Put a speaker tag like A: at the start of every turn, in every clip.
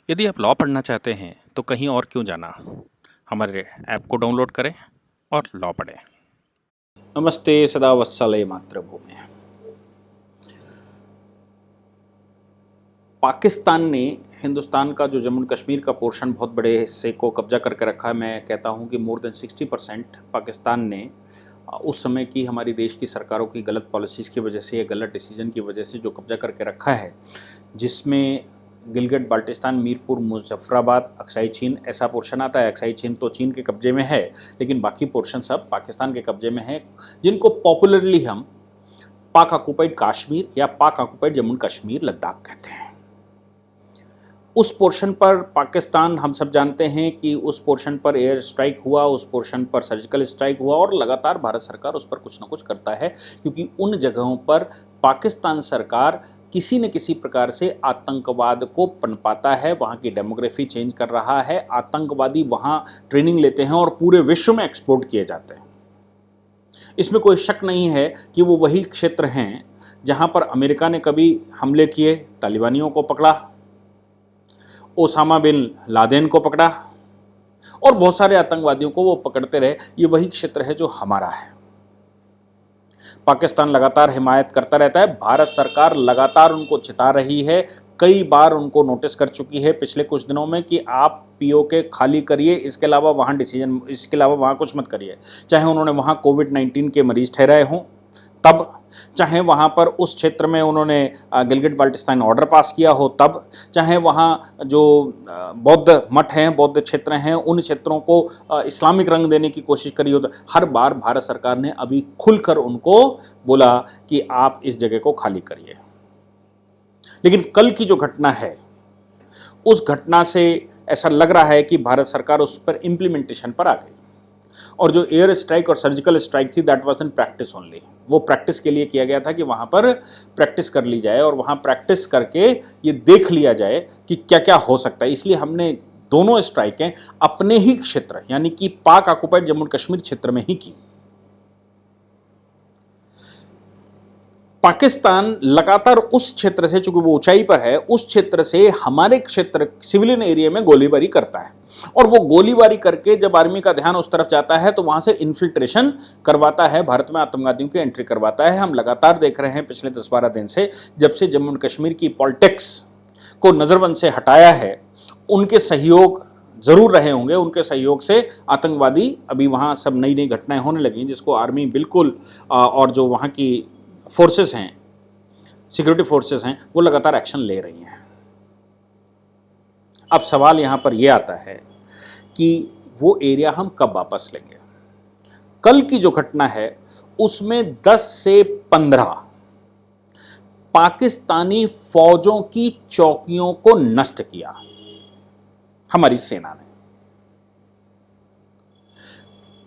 A: यदि आप लॉ पढ़ना चाहते हैं तो कहीं और क्यों जाना। हमारे ऐप को डाउनलोड करें और लॉ पढ़ें।
B: नमस्ते सदा वत्सले मातृभूमि। पाकिस्तान ने हिंदुस्तान का जो जम्मू कश्मीर का पोर्शन बहुत बड़े हिस्से को कब्जा करके रखा है। मैं कहता हूं कि मोर देन 60% पाकिस्तान ने उस समय की हमारी देश की सरकारों की गलत पॉलिसीज़ की वजह से या गलत डिसीजन की वजह से जो कब्जा करके रखा है, जिसमें गिलगित बाल्टिस्तान, मीरपुर, मुजफ्फराबाद, अक्साई चीन ऐसा पोर्शन आता है। अक्साई चीन तो चीन के कब्जे में है, लेकिन बाकी पोर्शन सब पाकिस्तान के कब्जे में है, जिनको पॉपुलरली हम पाक ऑक्युपाइड कश्मीर या पाक ऑक्युपाइड जम्मू कश्मीर, लद्दाख कहते हैं। उस पोर्शन पर पाकिस्तान, हम सब जानते हैं कि उस पोर्शन पर एयर स्ट्राइक हुआ, उस पोर्शन पर सर्जिकल स्ट्राइक हुआ और लगातार भारत सरकार उस पर कुछ ना कुछ करता है, क्योंकि उन जगहों पर पाकिस्तान सरकार किसी न किसी प्रकार से आतंकवाद को पनपाता है। वहाँ की डेमोग्राफी चेंज कर रहा है, आतंकवादी वहाँ ट्रेनिंग लेते हैं और पूरे विश्व में एक्सपोर्ट किए जाते हैं। इसमें कोई शक नहीं है कि वो वही क्षेत्र हैं जहाँ पर अमेरिका ने कभी हमले किए, तालिबानियों को पकड़ा, ओसामा बिन लादेन को पकड़ा और बहुत सारे आतंकवादियों को वो पकड़ते रहे। ये वही क्षेत्र है जो हमारा है। पाकिस्तान लगातार हिमायत करता रहता है, भारत सरकार लगातार उनको चिता रही है, कई बार उनको नोटिस कर चुकी है पिछले कुछ दिनों में कि आप पीओके खाली करिए, इसके अलावा वहाँ कुछ मत करिए। चाहे उन्होंने वहाँ कोविड-19 के मरीज ठहराए हों तब, चाहे वहाँ पर उस क्षेत्र में उन्होंने गिलगित बाल्टिस्तान ऑर्डर पास किया हो तब, चाहे वहाँ जो बौद्ध मठ हैं, बौद्ध क्षेत्र हैं, उन क्षेत्रों को इस्लामिक रंग देने की कोशिश करी हो, तो हर बार भारत सरकार ने अभी खुलकर उनको बोला कि आप इस जगह को खाली करिए। लेकिन कल की जो घटना है, उस घटना से ऐसा लग रहा है कि भारत सरकार उस पर इम्प्लीमेंटेशन पर आ गई और जो एयर स्ट्राइक और सर्जिकल स्ट्राइक थी, that was in practice only. वो प्रैक्टिस के लिए किया गया था कि वहाँ पर प्रैक्टिस कर ली जाए और वहाँ प्रैक्टिस करके ये देख लिया जाए कि क्या क्या हो सकता है। इसलिए हमने दोनों स्ट्राइकें अपने ही क्षेत्र यानी कि पाक ऑक्युपाइड जम्मू कश्मीर क्षेत्र में ही की। पाकिस्तान लगातार उस क्षेत्र से, चूंकि वो ऊंचाई पर है, उस क्षेत्र से हमारे क्षेत्र सिविलियन एरिया में गोलीबारी करता है और वो गोलीबारी करके जब आर्मी का ध्यान उस तरफ जाता है तो वहां से इन्फिल्ट्रेशन करवाता है, भारत में आतंकवादियों की एंट्री करवाता है। हम लगातार देख रहे हैं पिछले 10-12 दिन से, जब से जम्मू कश्मीर की पॉलिटिक्स को नजरबंद से हटाया है, उनके सहयोग जरूर रहे होंगे, उनके सहयोग से आतंकवादी अभी वहाँ सब नई नई घटनाएं होने लगी जिसको आर्मी बिल्कुल और जो वहाँ की फोर्सेस हैं, सिक्योरिटी फोर्सेस हैं, वो लगातार एक्शन ले रही हैं। अब सवाल यहां पर यह आता है कि वो एरिया हम कब वापस लेंगे। कल की जो घटना है उसमें 10 से 15 पाकिस्तानी फौजों की चौकियों को नष्ट किया हमारी सेना ने।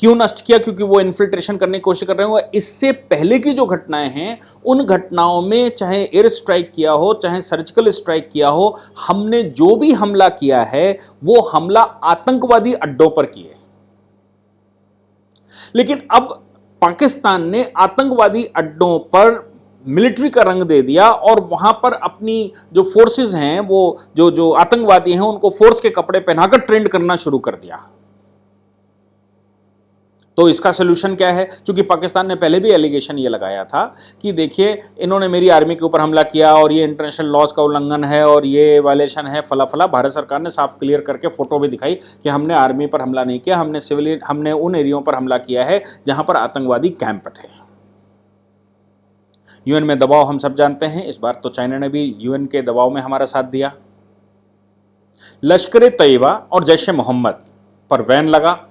B: क्यों नष्ट किया? क्योंकि वो इन्फिल्ट्रेशन करने की कोशिश कर रहे हैं। इससे पहले की जो घटनाएं हैं, उन घटनाओं में चाहे एयर स्ट्राइक किया हो, चाहे सर्जिकल स्ट्राइक किया हो, हमने जो भी हमला किया है वो हमला आतंकवादी अड्डों पर किए। लेकिन अब पाकिस्तान ने आतंकवादी अड्डों पर मिलिट्री का रंग दे दिया और वहां पर अपनी जो फोर्सेस हैं, वो जो आतंकवादी हैं, उनको फोर्स के कपड़े पहनाकर ट्रेंड करना शुरू कर दिया। तो इसका सोल्यूशन क्या है? क्योंकि पाकिस्तान ने पहले भी एलिगेशन ये लगाया था कि देखिए, इन्होंने मेरी आर्मी के ऊपर हमला किया और ये इंटरनेशनल लॉज का उल्लंघन है और ये वायलेशन है, फला फला। भारत सरकार ने साफ क्लियर करके फोटो भी दिखाई कि हमने आर्मी पर हमला नहीं किया, हमने उन एरियो पर हमला किया है जहां पर आतंकवादी कैंप थे। यूएन में दबाव हम सब जानते हैं, इस बार तो चाइना ने भी यूएन के दबाव में हमारा साथ दिया। लश्कर तैयबा और जैश ए मोहम्मद पर बैन लगा,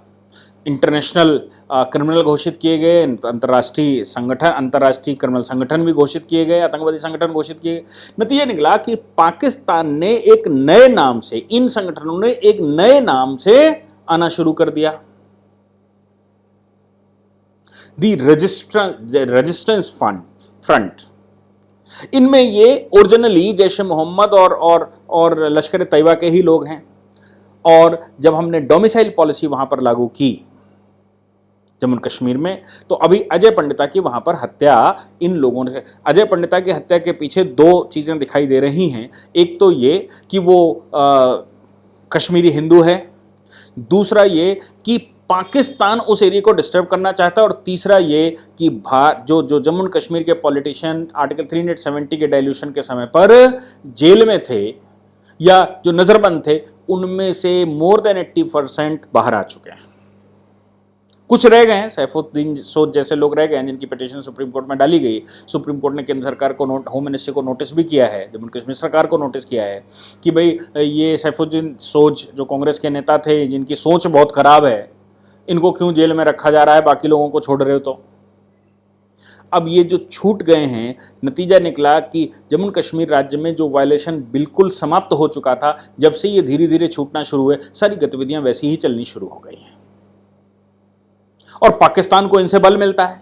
B: इंटरनेशनल क्रिमिनल घोषित किए गए, अंतर्राष्ट्रीय क्रिमिनल संगठन भी घोषित किए गए, आतंकवादी संगठन घोषित किए गए। नतीजा निकला कि पाकिस्तान ने एक नए नाम से, इन संगठनों ने एक नए नाम से आना शुरू कर दिया, दी रेजिस्टेंस फ्रंट। इनमें ये ओरिजिनली जैश ए मोहम्मद और लश्कर तैयबा के ही लोग हैं। और जब हमने डोमिसाइल पॉलिसी वहां पर लागू की जम्मू कश्मीर में। तो अभी अजय पंडिता की वहाँ पर हत्या इन लोगों ने, अजय पंडिता की हत्या के पीछे दो चीज़ें दिखाई दे रही हैं। एक तो ये कि वो कश्मीरी हिंदू है, दूसरा ये कि पाकिस्तान उस एरिया को डिस्टर्ब करना चाहता है, और तीसरा ये कि जो जम्मू कश्मीर के पॉलिटिशियन आर्टिकल 370 के डायल्यूशन के समय पर जेल में थे या जो नज़रबंद थे, उनमें से मोर देन 80% बाहर आ चुके हैं। कुछ रह गए हैं, सैफुद्दीन सोज जैसे लोग रह गए हैं जिनकी पिटीशन सुप्रीम कोर्ट में डाली गई। सुप्रीम कोर्ट ने केंद्र सरकार को होम मिनिस्ट्री को नोटिस भी किया है, जम्मू कश्मीर सरकार को नोटिस किया है कि भाई ये सैफुद्दीन सोज जो कांग्रेस के नेता थे, जिनकी सोच बहुत खराब है, इनको क्यों जेल में रखा जा रहा है, बाकी लोगों को छोड़ रहे हो। तो अब ये जो छूट गए हैं, नतीजा निकला कि जम्मू कश्मीर राज्य में जो वायलेशन बिल्कुल समाप्त हो चुका था, जब से ये धीरे धीरे छूटना शुरू हुए, सारी गतिविधियां वैसी ही चलनी शुरू हो गई हैं। और पाकिस्तान को इनसे बल मिलता है,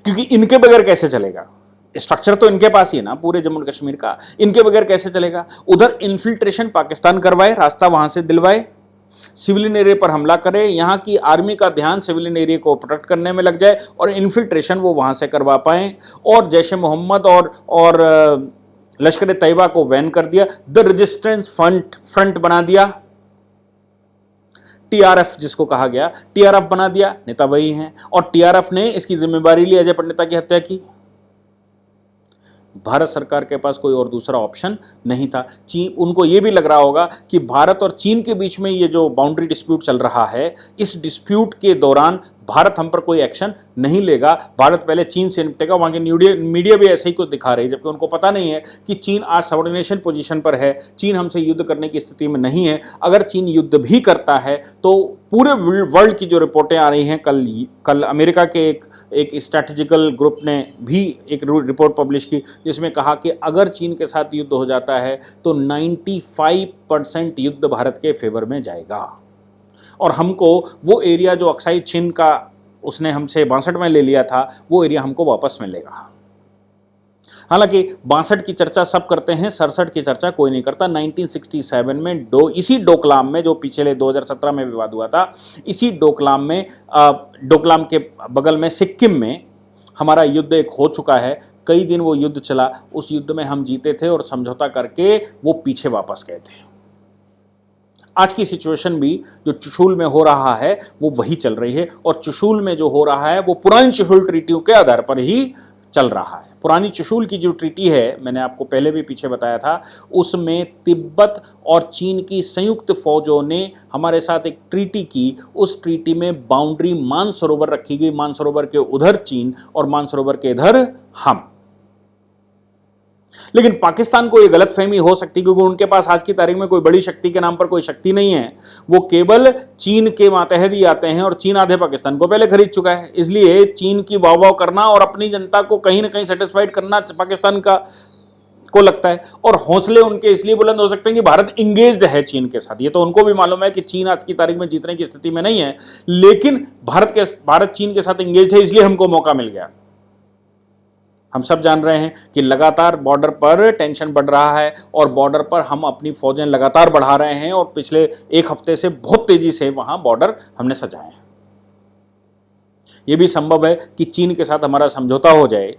B: क्योंकि इनके बगैर कैसे चलेगा? स्ट्रक्चर तो इनके पास ही है ना पूरे जम्मू कश्मीर का, इनके बगैर कैसे चलेगा? उधर इन्फिल्ट्रेशन पाकिस्तान करवाए, रास्ता वहां से दिलवाए, सिविलियन एरिया पर हमला करे, यहां की आर्मी का ध्यान सिविलियन एरिया को प्रोटेक्ट करने में लग जाए, और इन्फिल्ट्रेशन वो वहां से करवा पाए, और जैश ए मोहम्मद और लश्कर ए तैयबा को बैन कर दिया, द रेजिस्टेंस फ्रंट बना दिया, टीआरएफ जिसको कहा गया, टीआरएफ बना दिया, नेता वही हैं, और टीआरएफ ने इसकी जिम्मेदारी ली अजय पंडिता की हत्या की। भारत सरकार के पास कोई और दूसरा ऑप्शन नहीं था। चीन, उनको ये भी लग रहा होगा कि भारत और चीन के बीच में ये जो बाउंड्री डिस्प्यूट चल रहा है, इस डिस्प्यूट के दौरान भारत हम पर कोई एक्शन नहीं लेगा, भारत पहले चीन से निपटेगा। वहाँ के मीडिया भी ऐसे ही कुछ दिखा रही है, जबकि उनको पता नहीं है कि चीन आज सबऑर्डिनेशन पोजीशन पर है, चीन हमसे युद्ध करने की स्थिति में नहीं है। अगर चीन युद्ध भी करता है तो पूरे वर्ल्ड की जो रिपोर्टें आ रही हैं, कल अमेरिका के एक स्ट्रैटेजिकल ग्रुप ने भी एक रिपोर्ट पब्लिश की, जिसमें कहा कि अगर चीन के साथ युद्ध हो जाता है तो 95% युद्ध भारत के फेवर में जाएगा, और हमको वो एरिया जो अक्साई चीन का उसने हमसे 62 में ले लिया था, वो एरिया हमको वापस मिलेगा। हालांकि 62 की चर्चा सब करते हैं, 67 की चर्चा कोई नहीं करता। 1967 में इसी डोकलाम में, जो पिछले 2017 में विवाद हुआ था, इसी डोकलाम में, डोकलाम के बगल में सिक्किम में हमारा युद्ध एक हो चुका है। कई दिन वो युद्ध चला, उस युद्ध में हम जीते थे और समझौता करके वो पीछे वापस गए थे। आज की सिचुएशन भी जो चुशूल में हो रहा है वो वही चल रही है, और चुशूल में जो हो रहा है वो पुरानी चुशूल ट्रीटियों के आधार पर ही चल रहा है। पुरानी चुशूल की जो ट्रीटी है, मैंने आपको पहले भी पीछे बताया था, उसमें तिब्बत और चीन की संयुक्त फौजों ने हमारे साथ एक ट्रीटी की। उस ट्रीटी में बाउंड्री मानसरोवर रखी गई, मानसरोवर के उधर चीन और मानसरोवर के इधर हम। लेकिन पाकिस्तान को ये गलतफहमी हो सकती, क्योंकि उनके पास आज की तारीख में कोई बड़ी शक्ति के नाम पर कोई शक्ति नहीं है, वो केवल चीन के मातहत ही आते हैं, और चीन आधे पाकिस्तान को पहले खरीद चुका है। इसलिए चीन की वाह वाह करना और अपनी जनता को कहीं ना कहीं सेटिस्फाइड करना पाकिस्तान को लगता है, और हौसले उनके इसलिए बुलंद हो सकते हैं कि भारत इंगेज्ड है चीन के साथ। ये तो उनको भी मालूम है कि चीन आज की तारीख में जीतने की स्थिति में नहीं है, लेकिन भारत चीन के साथ इंगेज्ड है, इसलिए हमको मौका मिल गया। हम सब जान रहे हैं कि लगातार बॉर्डर पर टेंशन बढ़ रहा है, और बॉर्डर पर हम अपनी फौजें लगातार बढ़ा रहे हैं, और पिछले एक हफ्ते से बहुत तेजी से वहां बॉर्डर हमने सजाए हैं। यह भी संभव है कि चीन के साथ हमारा समझौता हो जाए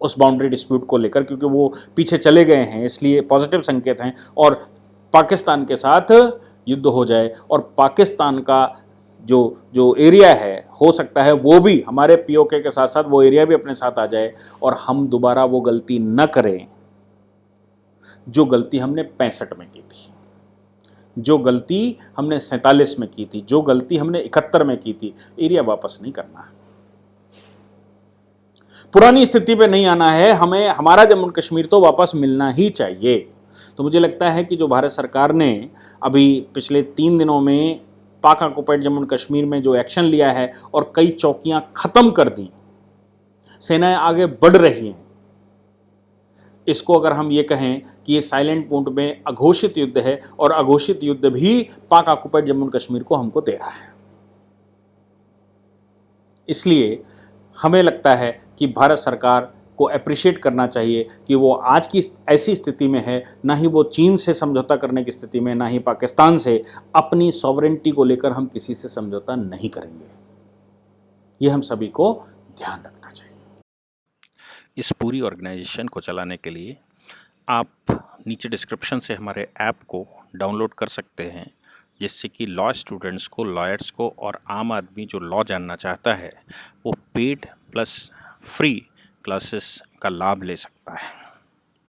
B: उस बाउंड्री डिस्प्यूट को लेकर, क्योंकि वो पीछे चले गए हैं, इसलिए पॉजिटिव संकेत हैं, और पाकिस्तान के साथ युद्ध हो जाए, और पाकिस्तान का जो एरिया है, हो सकता है वो भी हमारे पीओके के साथ साथ वो एरिया भी अपने साथ आ जाए, और हम दोबारा वो गलती न करें जो गलती हमने 65 में की थी, जो गलती हमने 47 में की थी, जो गलती हमने 71 में की थी। एरिया वापस नहीं करना है, पुरानी स्थिति पे नहीं आना है, हमें हमारा जम्मू कश्मीर तो वापस मिलना ही चाहिए। तो मुझे लगता है कि जो भारत सरकार ने अभी पिछले 3 दिनों में पाक ऑक्युपाइड जम्मू कश्मीर में जो एक्शन लिया है, और कई चौकियां खत्म कर दी, सेनाएं आगे बढ़ रही हैं, इसको अगर हम ये कहें कि ये साइलेंट मोड में अघोषित युद्ध है, और अघोषित युद्ध भी पाक ऑक्युपाइड जम्मू कश्मीर को हमको दे रहा है। इसलिए हमें लगता है कि भारत सरकार को अप्रिशिएट करना चाहिए कि वो आज की ऐसी स्थिति में है, ना ही वो चीन से समझौता करने की स्थिति में, ना ही पाकिस्तान से। अपनी सॉवरेंटी को लेकर हम किसी से समझौता नहीं करेंगे, ये हम सभी को ध्यान रखना चाहिए।
A: इस पूरी ऑर्गेनाइजेशन को चलाने के लिए आप नीचे डिस्क्रिप्शन से हमारे ऐप को डाउनलोड कर सकते हैं, जिससे कि लॉ स्टूडेंट्स को, लॉयर्स को और आम आदमी जो लॉ जानना चाहता है वो पेड प्लस फ्री क्लासेस का लाभ ले सकता है।